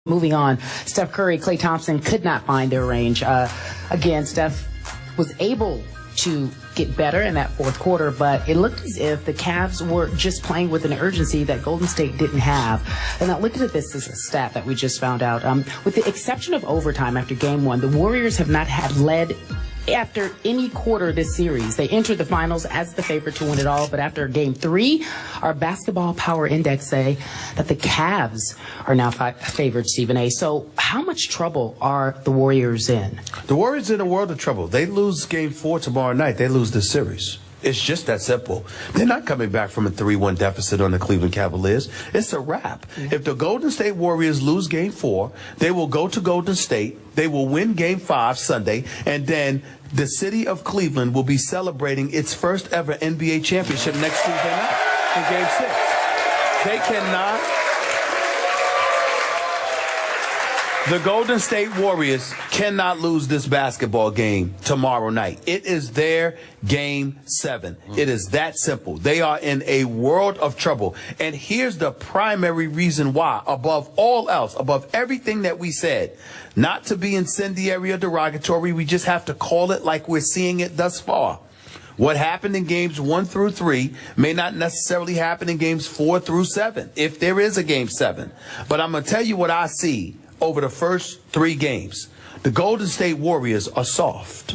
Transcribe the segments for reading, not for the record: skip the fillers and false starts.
Moving on, Steph Curry, Klay Thompson could not find their range. Again, Steph was able to get better in that fourth quarter, but it looked as if the Cavs were just playing with an urgency that Golden State didn't have. And now looking at this as a stat that we just found out, with the exception of overtime after game one, the Warriors have not had led after any quarter this series. They entered the finals as the favorite to win it all, but after game three, our basketball power index say that the Cavs are now favored, Stephen A. So how much trouble are the Warriors in? The Warriors are in a world of trouble. They lose game 4 tomorrow night. They lose the series. It's just that simple. They're not coming back from a 3-1 deficit on the Cleveland Cavaliers. It's a wrap. If the Golden State Warriors lose game 4, they will go to Golden State. They will win game 5 Sunday, and then the city of Cleveland will be celebrating its first ever NBA championship next Tuesday night in game 6. They cannot. The Golden State Warriors cannot lose this basketball game tomorrow night. It is their game 7. It is that simple. They are in a world of trouble. And here's the primary reason why, above all else, above everything that we said, not to be incendiary or derogatory, we just have to call it like we're seeing it thus far. What happened in games 1 through 3 may not necessarily happen in games 4 through 7, if there is a game 7. But I'm going to tell you what I see over the first 3 games. The Golden State Warriors are soft.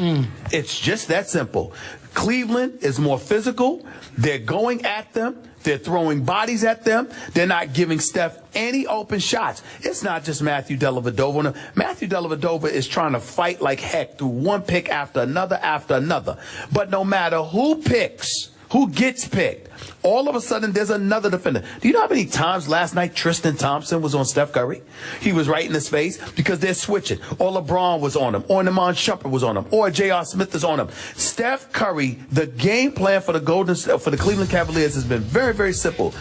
It's just that simple. Cleveland is more physical. They're going at them. They're throwing bodies at them. They're not giving Steph any open shots. It's not just Matthew Dellavedova. Matthew Dellavedova is trying to fight like heck through one pick after another after another. But no matter who picks, who gets picked, all of a sudden there's another defender. Do you know how many times last night Tristan Thompson was on Steph Curry? He was right in his face because they're switching. Or LeBron was on him. Or Iman Shumpert was on him. Or J.R. Smith is on him. Steph Curry, the game plan for the Cleveland Cavaliers has been very, very simple.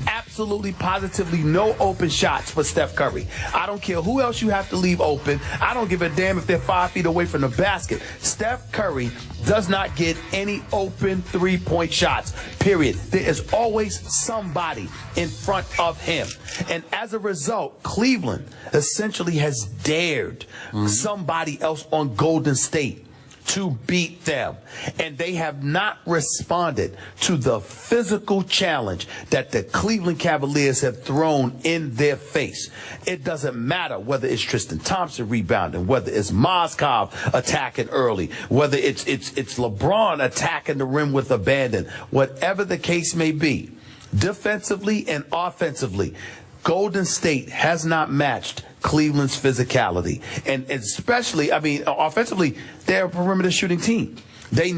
Absolutely, positively no open shots for Steph Curry. I don't care who else you have to leave open. I don't give a damn if they're 5 feet away from the basket. Steph Curry does not get any open three-point shots, period. There is always somebody in front of him. And as a result, Cleveland essentially has dared somebody else on Golden State to beat them. And they have not responded to the physical challenge that the Cleveland Cavaliers have thrown in their face. It doesn't matter whether it's Tristan Thompson rebounding, whether it's Mozgov attacking early, whether it's LeBron attacking the rim with abandon, whatever the case may be, defensively and offensively, Golden State has not matched Cleveland's physicality. And especially, I mean, offensively, they're a perimeter shooting team. They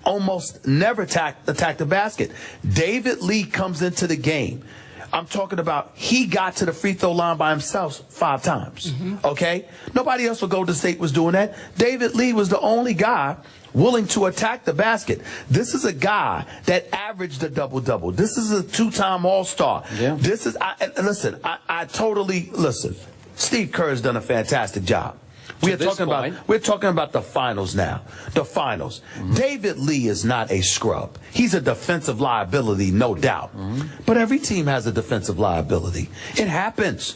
almost never attack the basket. David Lee comes into the game. I'm talking about he got to the free throw line by himself 5 times. Okay? Nobody else for Golden State was doing that. David Lee was the only guy willing to attack the basket. This is a guy that averaged a double-double. This is a 2-time All-Star. Yeah. This is, I totally, listen, Steve Kerr has done a fantastic job. We're talking about the finals now. The finals. David Lee is not a scrub. He's a defensive liability, no doubt. But every team has a defensive liability. It happens.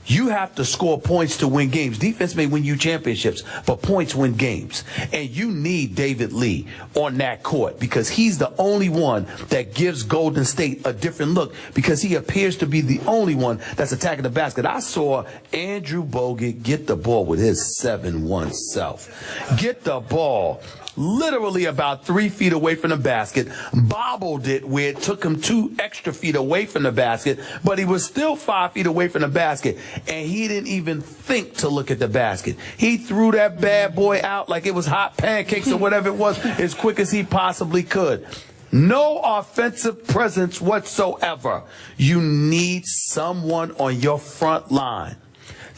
You have to score points to win games. Defense may win you championships, but points win games. And you need David Lee on that court because he's the only one that gives Golden State a different look because he appears to be the only one that's attacking the basket. I saw Andrew Bogut get the ball with his 7'1" self. Get the ball literally about 3 feet away from the basket, bobbled it where it took him 2 extra feet away from the basket, but he was still 5 feet away from the basket, and he didn't even think to look at the basket. He threw that bad boy out like it was hot pancakes or whatever it was as quick as he possibly could. No offensive presence whatsoever. You need someone on your front line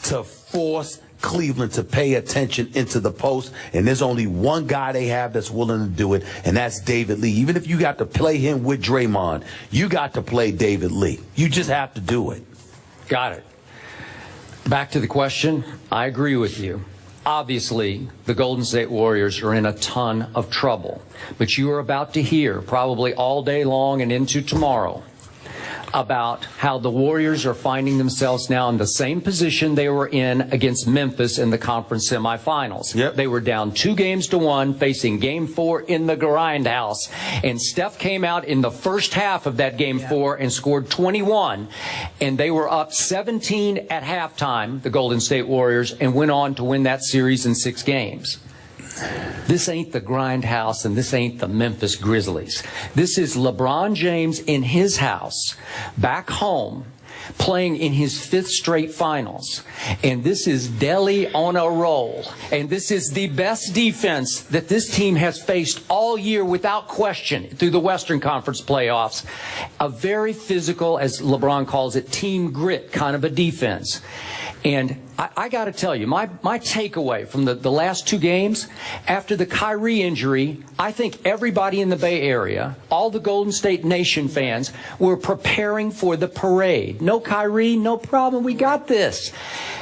to force Cleveland to pay attention into the post, and there's only one guy they have that's willing to do it, and that's David Lee. Even if you got to play him with Draymond, you got to play David Lee. You just have to do it. Got it. Back to the question, I agree with you. Obviously, the Golden State Warriors are in a ton of trouble, but you are about to hear, probably all day long and into tomorrow, about how the Warriors are finding themselves now in the same position they were in against Memphis in the conference semifinals. Yep. They were down 2-1 facing Game 4 in the grindhouse. And Steph came out in the first half of that Game 4 and scored 21. And they were up 17 at halftime, the Golden State Warriors, and went on to win that series in 6 games. This ain't the grindhouse, and this ain't the Memphis Grizzlies. This is LeBron James in his house, back home, playing in his 5th straight finals. And this is Delhi on a roll. And this is the best defense that this team has faced all year without question through the Western Conference playoffs. A very physical, as LeBron calls it, team grit kind of a defense. And I got to tell you, my takeaway from the last 2 games, after the Kyrie injury, I think everybody in the Bay Area, all the Golden State Nation fans, were preparing for the parade. No Kyrie, no problem, we got this.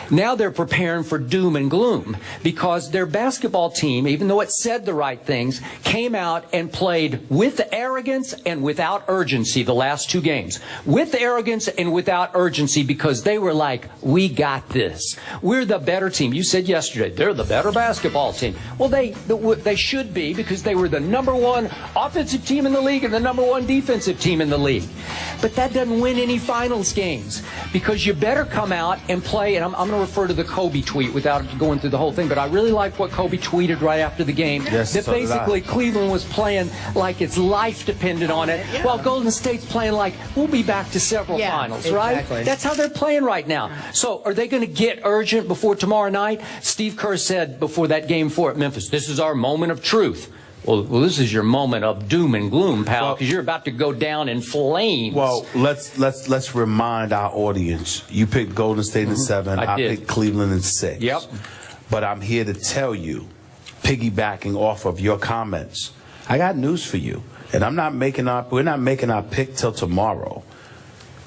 Now they're preparing for doom and gloom because their basketball team, even though it said the right things, came out and played with arrogance and without urgency the last 2 games. With arrogance and without urgency because they were like, we got this. We're the better team. You said yesterday, they're the better basketball team. Well, they should be because they were the #1 offensive team in the league and the #1 defensive team in the league. But that doesn't win any finals games because you better come out and play, and I'm going to refer to the Kobe tweet without going through the whole thing, but I really like what Kobe tweeted right after the game. Yes, that so basically Cleveland was playing like its life depended on it, while Golden State's playing like we'll be back to several finals, right? That's how they're playing right now. So are they going to get urgent before tomorrow night? Steve Kerr said before that Game 4 at Memphis, this is our moment of truth. Well, this is your moment of doom and gloom, pal, because you're about to go down in flames. Well, let's remind our audience. You picked Golden State in 7. I picked Cleveland in 6. Yep. But I'm here to tell you, piggybacking off of your comments, I got news for you. And we're not making our pick till tomorrow.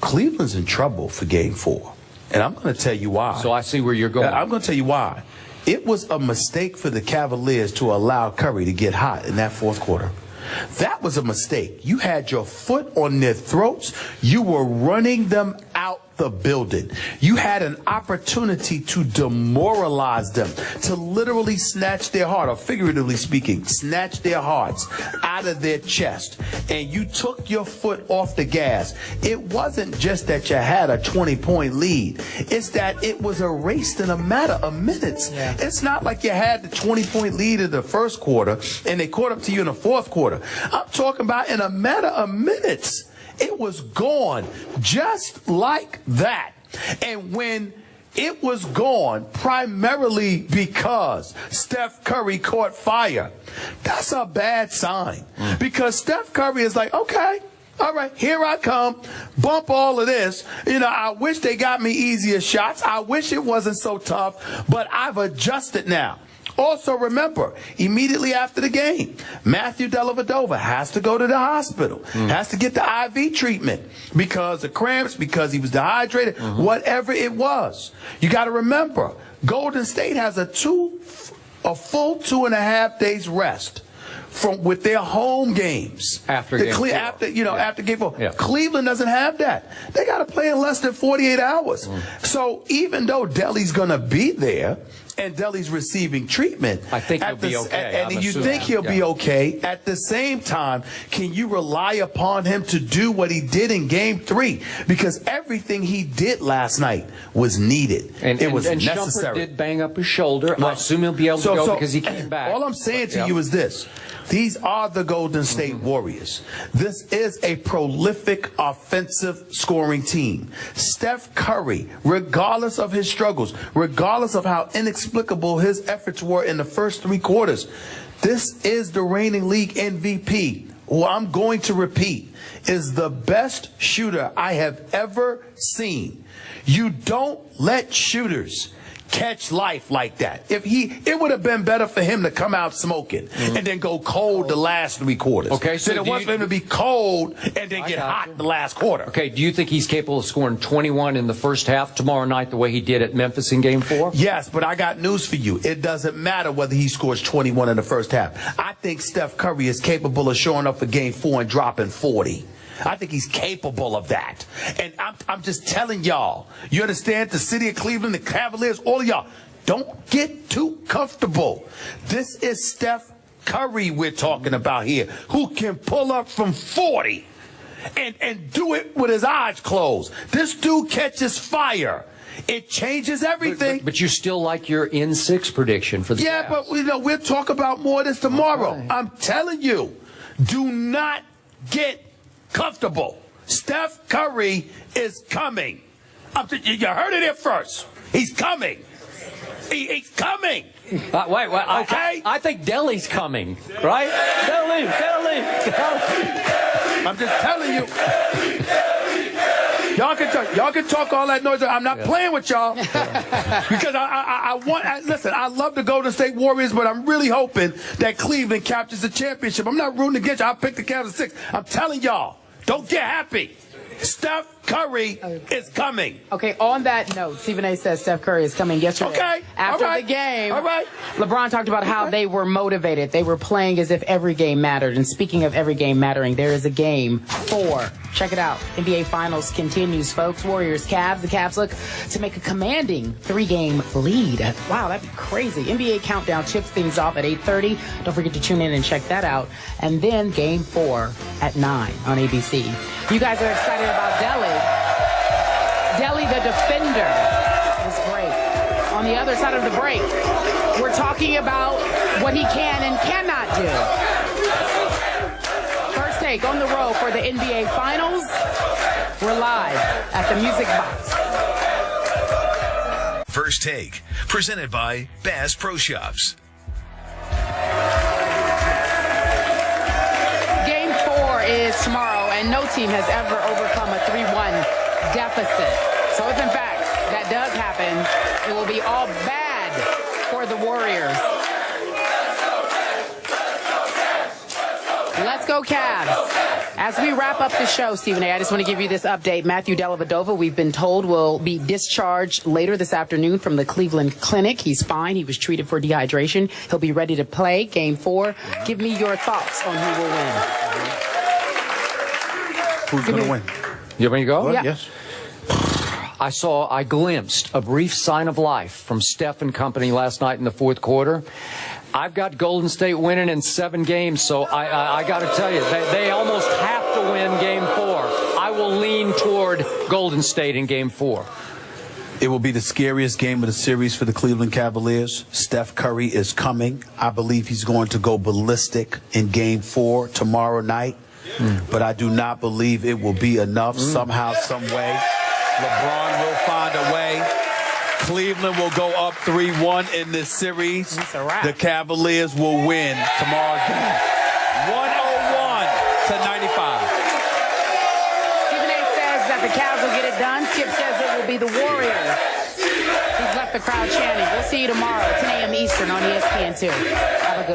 Cleveland's in trouble for Game 4. And I'm going to tell you why. So I see where you're going. I'm going to tell you why. It was a mistake for the Cavaliers to allow Curry to get hot in that 4th quarter. That was a mistake. You had your foot on their throats. You were running them out the building. You had an opportunity to demoralize them, to literally snatch their heart, or figuratively speaking, snatch their hearts out of their chest. And you took your foot off the gas. It wasn't just that you had a 20-point lead. It's that it was erased in a matter of minutes. Yeah. It's not like you had the 20-point lead in the 1st quarter and they caught up to you in the 4th quarter. I'm talking about in a matter of minutes. It was gone just like that. And when it was gone primarily because Steph Curry caught fire, that's a bad sign. Because Steph Curry is like, okay, all right, here I come. Bump all of this. You know, I wish they got me easier shots. I wish it wasn't so tough, but I've adjusted now. Also, remember, immediately after the game, Matthew Dellavedova has to go to the hospital, has to get the IV treatment because of cramps, because he was dehydrated, whatever it was. You got to remember, Golden State has a full 2.5 days rest with their home games after Game 4. After Game 4. Yeah. Cleveland doesn't have that. They got to play in less than 48 hours. So even though Delhi's going to be there, and Delhi's receiving treatment, I think he'll be okay. And you think he'll be okay. At the same time, can you rely upon him to do what he did in Game 3? Because everything he did last night was needed. And it was necessary. Shumpert did bang up his shoulder. I assume he'll be able to go because he came back. All I'm saying to you is this. These are the Golden State Warriors. This is a prolific offensive scoring team. Steph Curry, regardless of his struggles, regardless of how inexplicable his efforts were in the first 3 quarters, this is the reigning league MVP, who I'm going to repeat is the best shooter I have ever seen. You don't let shooters catch life like that. It would have been better for him to come out smoking and then go cold the last 3 quarters. Okay, so it was for him to be cold and then get hot the last quarter. Okay, do you think he's capable of scoring 21 in the first half tomorrow night the way he did at Memphis in Game 4? Yes, but I got news for you. It doesn't matter whether he scores 21 in the first half. I think Steph Curry is capable of showing up for Game 4 and dropping 40. I think he's capable of that. And I'm just telling y'all, you understand? The city of Cleveland, the Cavaliers, all of y'all, don't get too comfortable. This is Steph Curry we're talking about here, who can pull up from 40 and do it with his eyes closed. This dude catches fire. It changes everything. But you still like your N6 prediction for the Yeah, Cavs. but we'll talk about more of this tomorrow. Okay. I'm telling you, do not get comfortable. Steph Curry is coming. You heard it here first. He's coming. He's coming. Wait. Okay? I think Delhi's coming, right? Delhi. I'm just telling you. Y'all can talk all that noise. I'm not playing with y'all because listen, I love the Golden State Warriors, but I'm really hoping that Cleveland captures the championship. I'm not rooting against you. I'll pick the Cavs at 6. I'm telling y'all, don't get happy. Steph Curry is coming. Okay, on that note, Stephen A. says Steph Curry is coming yesterday. Okay. After the game, LeBron talked about how they were motivated. They were playing as if every game mattered. And speaking of every game mattering, there is a game 4. Check it out. NBA Finals continues, folks. Warriors, Cavs. The Cavs look to make a commanding 3-game lead. Wow, that'd be crazy. NBA Countdown chips things off at 8:30. Don't forget to tune in and check that out. And then game 4 at 9 on ABC. You guys are excited about Delhi. Delhi, the defender, is great. On the other side of the break, we're talking about what he can and cannot do. First Take on the road for the NBA Finals. We're live at the Music Box. First Take, presented by Bass Pro Shops. Game 4 is tomorrow, and no team has ever overcome a 3-1 deficit. So if in fact that does happen, it will be all bad for the Warriors. Let's go Cavs. As we wrap up the show, Stephen A., I just want to give you this update. Matthew Dellavedova, we've been told, will be discharged later this afternoon from the Cleveland Clinic. He's fine. He was treated for dehydration. He'll be ready to play Game 4. Give me your thoughts on who will win. Who's going to win? You want me to go? Yeah. Yes. I glimpsed a brief sign of life from Steph and company last night in the fourth quarter. I've got Golden State winning in 7 games, so I got to tell you, they almost have to win Game 4. I will lean toward Golden State in Game 4. It will be the scariest game of the series for the Cleveland Cavaliers. Steph Curry is coming. I believe he's going to go ballistic in Game 4 tomorrow night. But I do not believe it will be enough somehow, some way. LeBron will find a way. Cleveland will go up 3-1 in this series. The Cavaliers will win tomorrow's game. 101-95. Stephen A. says that the Cavs will get it done. Skip says it will be the Warriors. He's left the crowd chanting. We'll see you tomorrow, 10 a.m. Eastern on ESPN2. Have a good